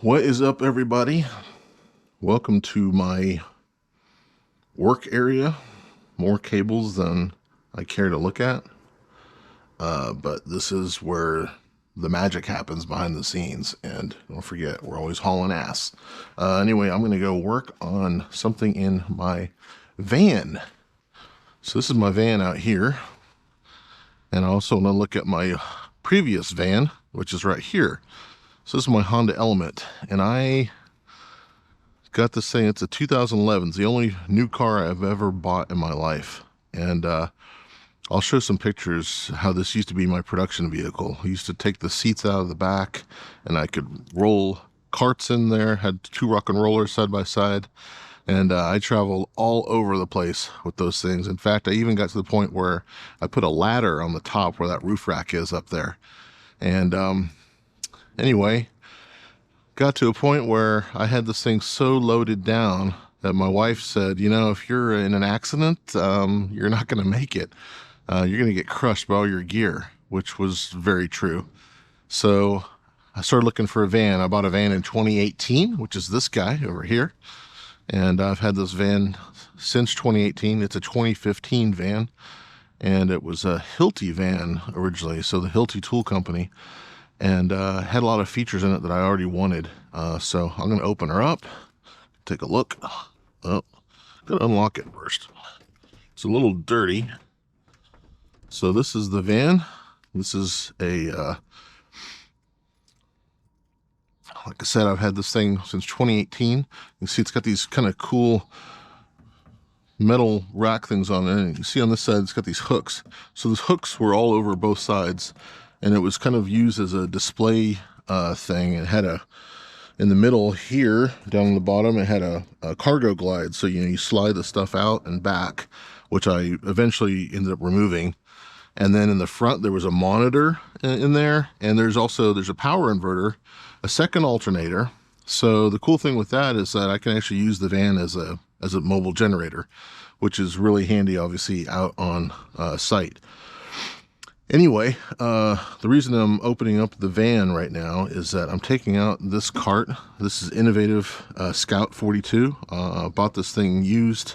What is up, everybody? Welcome to my work area. More cables than I care to look at. But this is where the magic happens behind the scenes. And don't forget, we're always hauling ass. Anyway, I'm going to go work on something in my van. So this is my van out here. And I also want to look at my previous van, which is right here. So this is my Honda Element, and I got this thing. It's a 2011. It's the only new car I've ever bought in my life. And I'll show some pictures how this used to be my production vehicle. I used to take the seats out of the back, and I could roll carts in there, had two rock and rollers side by side. And I traveled all over the place with those things. In fact, I even got to the point where I put a ladder on the top where that roof rack is up there. And anyway, got to a point where I had this thing so loaded down that my wife said, you know, if you're in an accident, you're not going to make it. You're going to get crushed by all your gear, which was very true. So I started looking for a van. I bought a van in 2018, which is this guy over here. And I've had this van since 2018. It's a 2015 van. And it was a Hilti van originally, so the Hilti tool company. And had a lot of features in it that I already wanted. So I'm going to open her up, take a look. Oh, got to unlock it first. It's a little dirty. So this is the van. This is a, like I said, I've had this thing since 2018. You can see it's got these kind of cool metal rack things on it. And you can see on this side, it's got these hooks. So those hooks were all over both sides. And it was kind of used as a display thing. It had in the middle here, down on the bottom, it had a cargo glide. So, you slide the stuff out and back, which I eventually ended up removing. And then in the front, there was a monitor in there. And there's a power inverter, a second alternator. So the cool thing with that is that I can actually use the van as a mobile generator, which is really handy, obviously, out on site. Anyway, the reason I'm opening up the van right now is that I'm taking out this cart. This is Inovativ Scout 42. I bought this thing used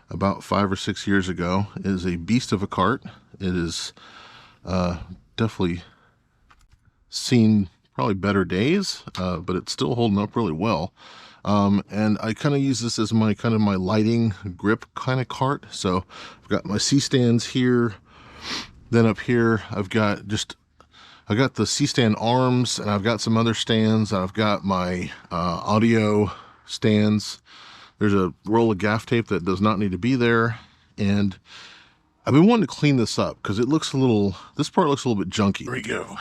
about 5 or 6 years ago. It is a beast of a cart. It is definitely seen probably better days, but it's still holding up really well. And I kind of use this as my lighting grip kind of cart. So I've got my C-stands here. Then up here, I got the C-stand arms, and I've got some other stands. I've got my audio stands. There's a roll of gaff tape that does not need to be there. And I've been wanting to clean this up because this part looks a little bit junky. There we go.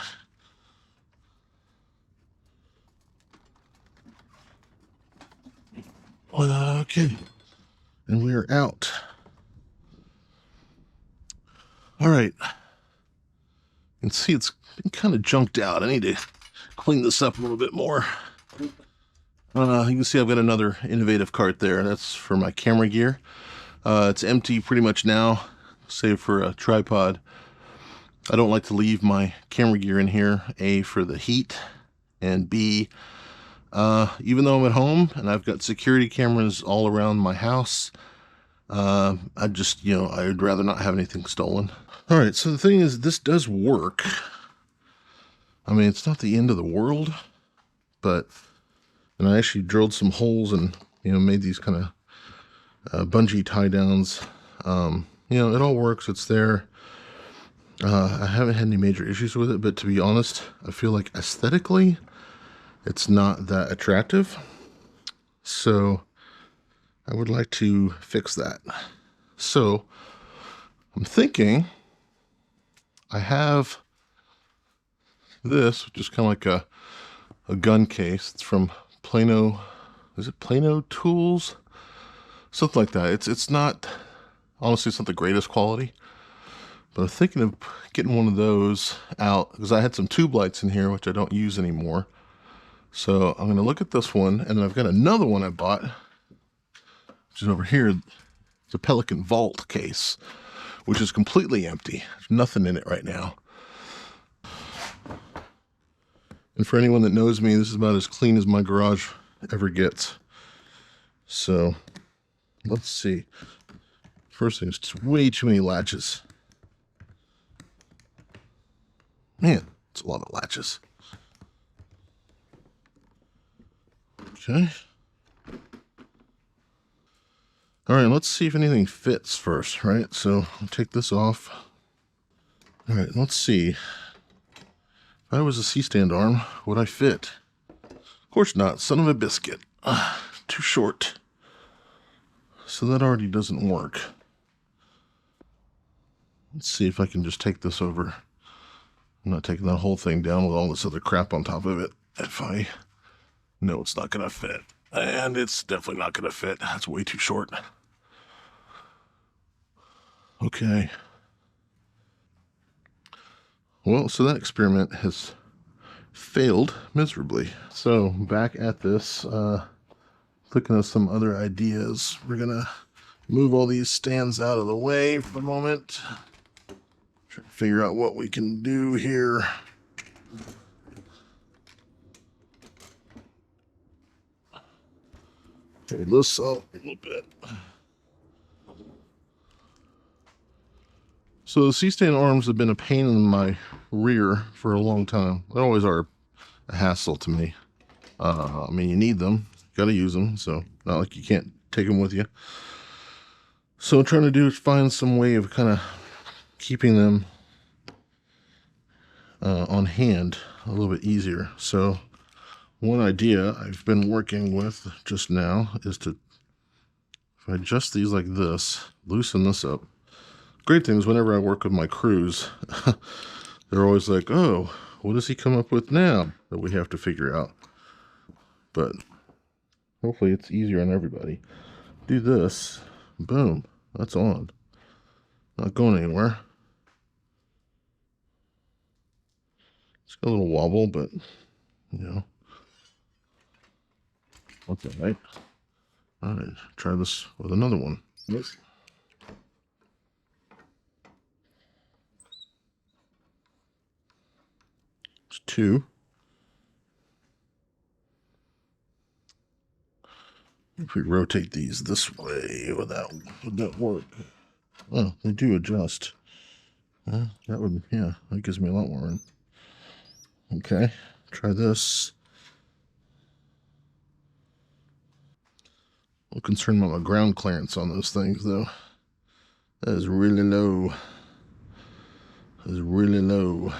Okay. And we are out. All right. You can see it's been kind of junked out. I need to clean this up a little bit more. You can see I've got another Inovativ cart there. That's for my camera gear. It's empty pretty much now, save for a tripod. I don't like to leave my camera gear in here, A, for the heat, and B, even though I'm at home and I've got security cameras all around my house, I'd rather not have anything stolen. All right, so the thing is, this does work. I mean, it's not the end of the world, and I actually drilled some holes and, made these kind of bungee tie downs. It all works. It's there. I haven't had any major issues with it, but to be honest, I feel like aesthetically, it's not that attractive. So I would like to fix that. So I'm thinking I have this, which is kind of like a gun case. It's from Plano. Is it Plano Tools? Something like that. It's not, honestly, it's not the greatest quality. But I'm thinking of getting one of those out because I had some tube lights in here, which I don't use anymore. So I'm going to look at this one, and then I've got another one I bought, which is over here. It's a Pelican Vault case, which is completely empty. There's nothing in it right now. And for anyone that knows me, this is about as clean as my garage ever gets. So let's see. First thing is just way too many latches. Man, it's a lot of latches. Okay. All right, let's see if anything fits first, right? So I'll take this off. All right, let's see. If I was a C-stand arm, would I fit? Of course not. Son of a biscuit. Too short. So that already doesn't work. Let's see if I can just take this over. I'm not taking that whole thing down with all this other crap on top of it. If I know it's not going to fit. And it's definitely not going to fit. That's way too short. Okay. Well, so that experiment has failed miserably. So back at this, looking at some other ideas. We're going to move all these stands out of the way for a moment. Try to figure out what we can do here. Okay, this up a little bit. So the C-stand arms have been a pain in my rear for a long time. They always are a hassle to me. I mean, you need them, got to use them, so not like you can't take them with you. So what I'm trying to do is find some way of kind of keeping them on hand a little bit easier. So one idea I've been working with just now is to, if I adjust these like this, loosen this up. Great thing is whenever I work with my crews, they're always like, oh, what does he come up with now that we have to figure out? But hopefully it's easier on everybody. Do this, boom, that's on. Not going anywhere. It's got a little wobble, but, you know, that's all right. All right, try this with another one. Yes. It's 2. If we rotate these this way, would that work? Oh, they do adjust. That would, yeah, that gives me a lot more room. Okay, try this. A little concerned about my ground clearance on those things, though. That is really low. That is really low.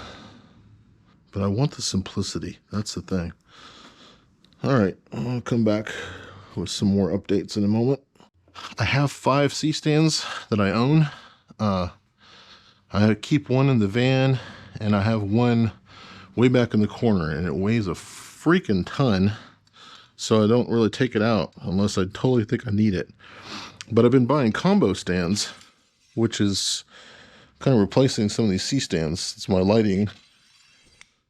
But I want the simplicity. That's the thing. All right, I'll come back with some more updates in a moment. I have 5 C-stands that I own. I keep one in the van, and I have one way back in the corner, and it weighs a freaking ton, so I don't really take it out unless I totally think I need it. But I've been buying combo stands, which is kind of replacing some of these C-stands. It's my lighting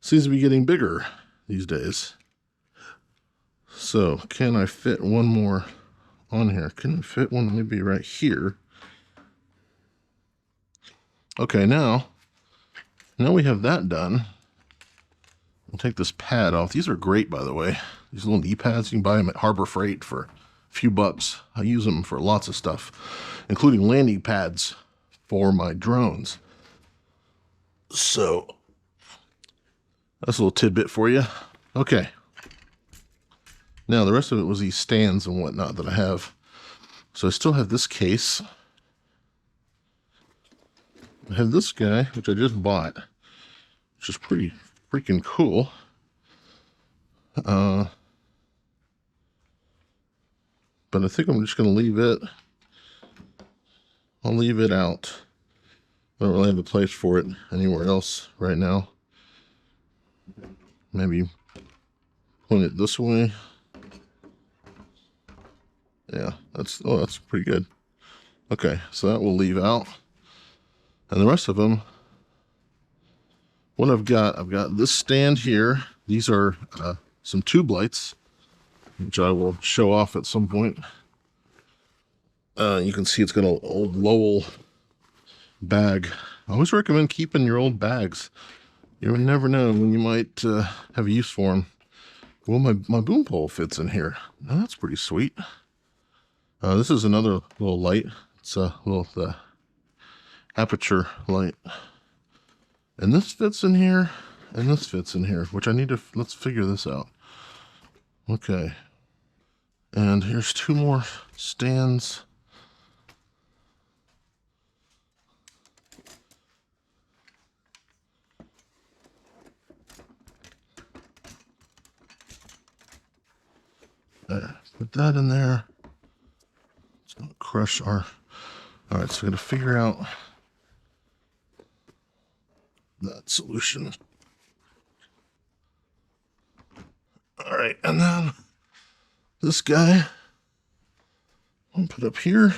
seems to be getting bigger these days. So can I fit one more on here? Can I fit one maybe right here? Okay, now we have that done. I'll take this pad off. These are great, by the way. These little knee pads, you can buy them at Harbor Freight for a few bucks. I use them for lots of stuff, including landing pads for my drones. So that's a little tidbit for you. Okay. Now the rest of it was these stands and whatnot that I have. So I still have this case. I have this guy, which I just bought, which is pretty freaking cool. But I think I'm just going to leave it. I'll leave it out. I don't really have a place for it anywhere else right now. Maybe point it this way. Yeah, that's pretty good. Okay, so that will leave out. And the rest of them, what I've got this stand here. These are some tube lights, which I will show off at some point. You can see it's got an old Lowell bag. I always recommend keeping your old bags You never know when you might have a use for them. Well, my boom pole fits in here. Now, that's pretty sweet. This is another little light. It's a little the aperture light. And this fits in here, and this fits in here, which I need to, let's figure this out. Okay. And here's two more stands. There, put that in there. It's gonna crush our, all right, so we're gonna figure out that solution. All right, and then this guy, I'll put up here.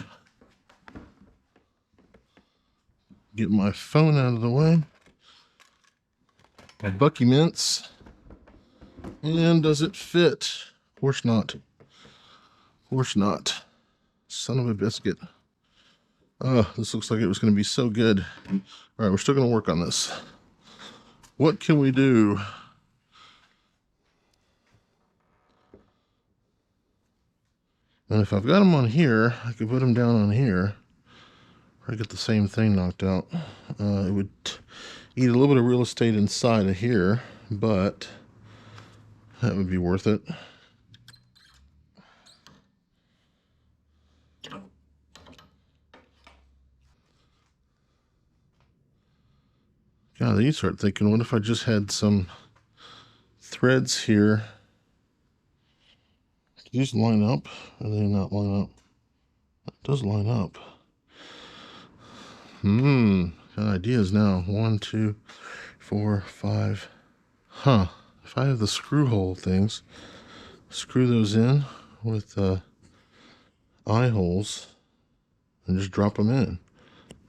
Get my phone out of the way. My Bucky Mints. And does it fit? Of course not. Of course not. Son of a biscuit. Oh, this looks like it was going to be so good. All right, we're still going to work on this. What can we do? And if I've got them on here, I could put them down on here. I get the same thing knocked out. It would eat a little bit of real estate inside of here, but that would be worth it. God, then you start thinking, what if I just had some threads here? Do these line up? Or do they not line up? It does line up. Got ideas now. 1, 2, 4, 5. Huh. If I have the screw hole things, screw those in with eye holes and just drop them in.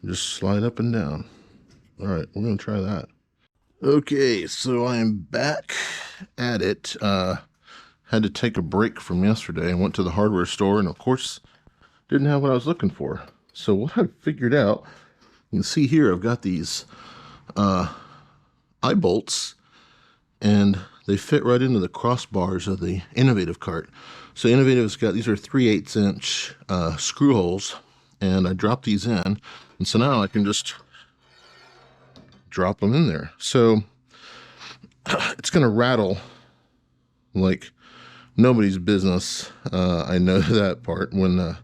Just slide up and down. All right, we're going to try that. Okay, so I am back at it. Had to take a break from yesterday. I went to the hardware store and, of course, didn't have what I was looking for. So what I figured out, you can see here, I've got these eye bolts, and they fit right into the crossbars of the Inovativ cart. So Innovative's got, these are 3/8 inch screw holes, and I dropped these in, and so now I can just drop them in there. So it's going to rattle like nobody's business. I know that part when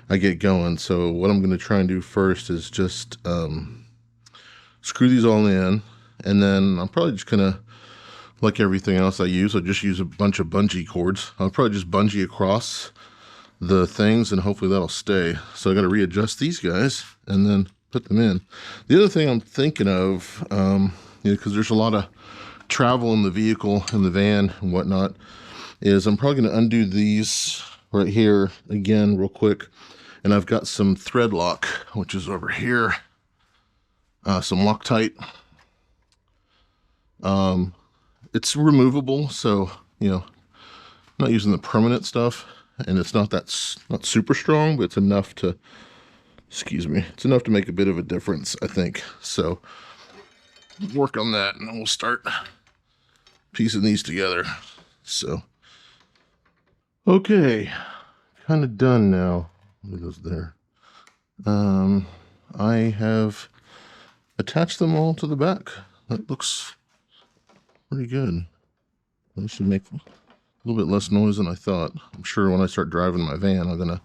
I get going. So what I'm going to try and do first is just screw these all in, and then I'm probably just going to, like everything else I use, I'll just use a bunch of bungee cords. I'll probably just bungee across the things, and hopefully that'll stay. So I got to readjust these guys and then put them in. The other thing I'm thinking of, because there's a lot of travel in the vehicle, in the van and whatnot, is I'm probably going to undo these right here again real quick. And I've got some thread lock, which is over here. Some Loctite. It's removable, so, I'm not using the permanent stuff. And it's not super strong, but it's enough to, it's enough to make a bit of a difference, I think. So work on that, and then we'll start piecing these together. So, okay, kind of done now. Look at those there. I have attached them all to the back. That looks pretty good. They should make a little bit less noise than I thought. I'm sure when I start driving my van, I'm gonna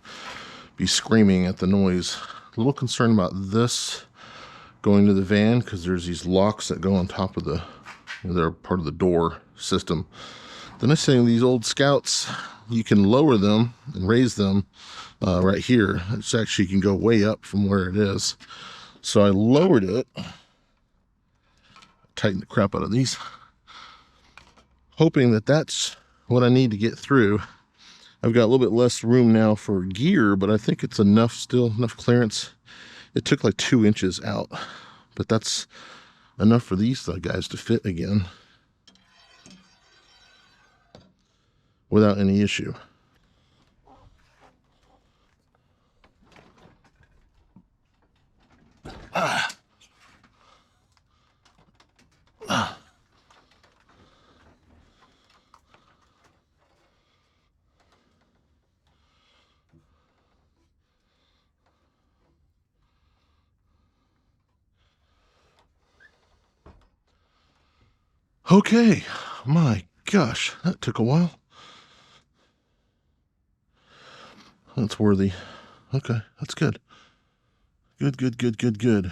be screaming at the noise. A little concerned about this going to the van because there's these locks that go on top of the, they're part of the door system. The nice thing, these old Scouts, you can lower them and raise them right here. It's actually, you can go way up from where it is. So I lowered it, tightened the crap out of these, hoping that that's what I need to get through. I've got a little bit less room now for gear, but I think it's enough, still enough clearance. It took like 2 inches out, but that's enough for these guys to fit again without any issue. Okay, my gosh, that took a while. That's worthy. Okay, that's good. Good.